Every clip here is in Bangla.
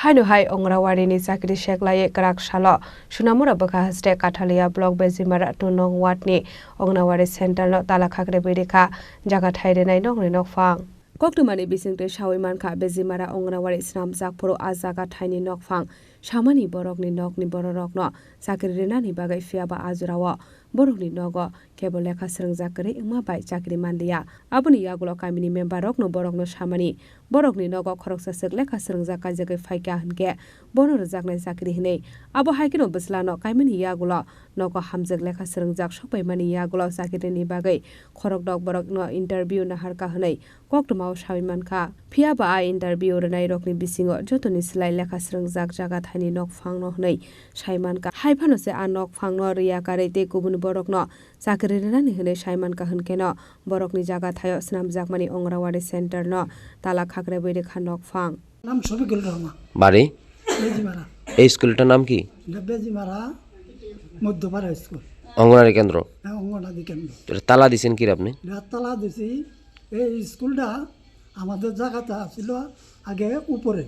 Hainu hai ongrawari ni sakri sheklai karak shalo Sunamura baka haste Kathalia blok bezimara tunong watni ongrawari center no tala khakre birika jaga thaire nai nok ni nok phang Koktumani bisingte shawiman kha bezimara ongrawari snam jakporo a jaga thaini nok phang samani borok ni nok ni borok no sakri renani bagai fiaba ajurawa borok ni nogo kebo lekha srengjak kare ingma bai chakri mandiya abuni yagulo kamini member rok no borok no samani borok ni nogo khoroksa sek lekha srengjak kajagai phaika hanke bono rjaknai chakri hinei abo haikino bislano kamini yagulo nogo hamjak lekha srengjak sopai mani yagulo chakri ni bagai khorok dok borok no interview na harka hanei koktuma shawiman kha fiaba a interview renai rok ni bisingo jotoni slai lekha srengjak jaga thani nok phang no hnei saiman ka haifano se a nok phang no riya kare te kubun borok no chakri renani hne saiman ka hnkeno borok ni jaga thayo snam jakmani ongrawari center no tala khakre বৈরে খা nok phang নাম শফিকুল রহমান বাড়ি বেজিমারা এই স্কুলটার নাম কি বেজিমারা মধ্যপাড়া স্কুল অঙ্গনারী কেন্দ্র অঙ্গনাদি কেন্দ্র এটা তালা দিছেন কি আপনি রাততলা দিছি এই স্কুলটা আমাদের জায়গাটা ছিল আগে উপরে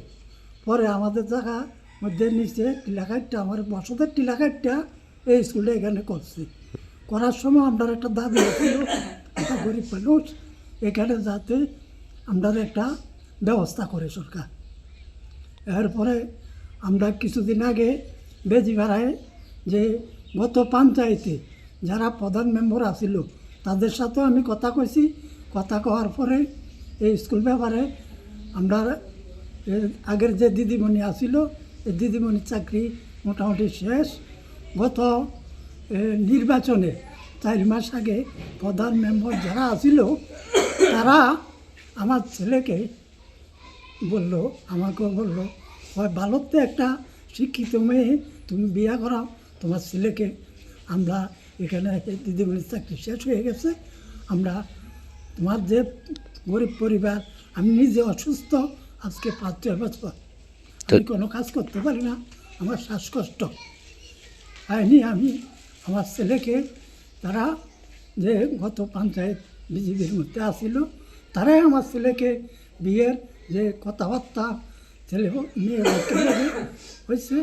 পরে আমাদের জায়গা মধ্যে নিচে টিলাকাটটা আমার বসতের টিলাকাটটা এই স্কুলটা এখানে করছি করার সময় আমরা একটা দাবি ছিল একটা গরিব মানুষ এখানে যাতে আমরা একটা ব্যবস্থা করে সরকার এরপরে আমরা কিছুদিন আগে বেজিপাড়ায় যে গত পঞ্চায়েতে যারা প্রধান মেম্বার আছিল তাদের সাথেও আমি কথা কইছি কথা কওয়ার পরে এই স্কুল ব্যাপারে আমরা আগের যে দিদিমণি আছিল এই দিদিমণির চাকরি মোটামুটি শেষ গত নির্বাচনে 4 মাস আগে প্রধান মেম্বার যারা আছিল তারা আমার ছেলেকে বললো আমাকেও বললো হয় ভালোতে একটা শিক্ষিত মেয়ে তুমি বিয়ে করাও তোমার ছেলেকে আমরা এখানে দিদিমণির চাকরি শেষ হয়ে গেছে আমরা তোমার যে গরিব পরিবার আমি নিজে অসুস্থ আজকে 5-6 বছর আমি কোনো কাজ করতে পারি না আমার শ্বাসকষ্ট হয়নি আমি আমার ছেলেকে তারা যে গত পঞ্চায়েত বিজেপির মধ্যে আসিল তারাই আমার ছেলেকে বিয়ের যে কথাবার্তা ছেলে মেয়ে হয়েছে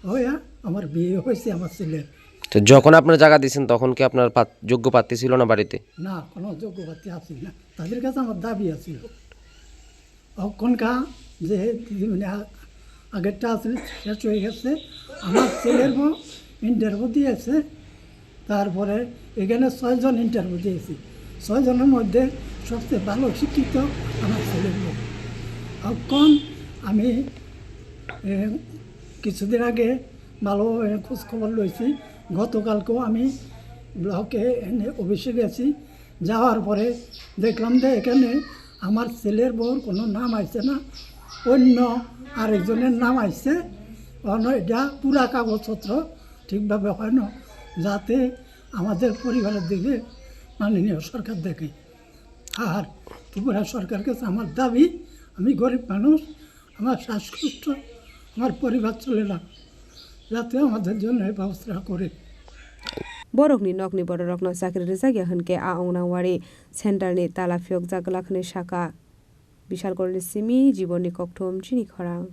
হইয়া আমার বিয়ে হয়েছে আমার ছেলের। তো যখন আপনার জায়গা দিয়েছেন তখন কি আপনার যোগ্য প্রার্থী ছিল না বাড়িতে? না, কোনো যোগ্য প্রার্থী আসিল না, তাদের কাছে আমার দাবি আছিল অক্ষণকা যে মানে আগেরটা আসলে শেষ হয়ে গেছে আমার ছেলের ইন্টারভিউ দিয়েছে তারপরে এখানে 6 জন ইন্টারভিউ দিয়েছি 6 জনের মধ্যে সবচেয়ে ভালো শিক্ষিত আমার ছেলের লোক এখন আমি কিছুদিন আগে ভালো খোঁজখবর লইছি গতকালকেও আমি ব্লকে অফিসে গেছি যাওয়ার পরে দেখলাম যে এখানে আমার ছেলের বউর কোনো নাম আসছে না অন্য আরেকজনের নাম আসছে এটা পুরা কাগজপত্র ঠিকভাবে হয় না যাতে আমাদের পরিবারের দিকে মাননীয় সরকার দেখে আর ত্রিপুরা সরকার কাছে আমার দাবি আমি গরিব মানুষ আমার শ্বাসকষ্ট আমার পরিবার চলে না যাতে আমাদের জন্য ব্যবস্থা করে borokni nokni borokno chakri rijak hwnke a ongrawari center ni tala phiok jaglakni saka bishal korni simi jiboni kokthom chini khorang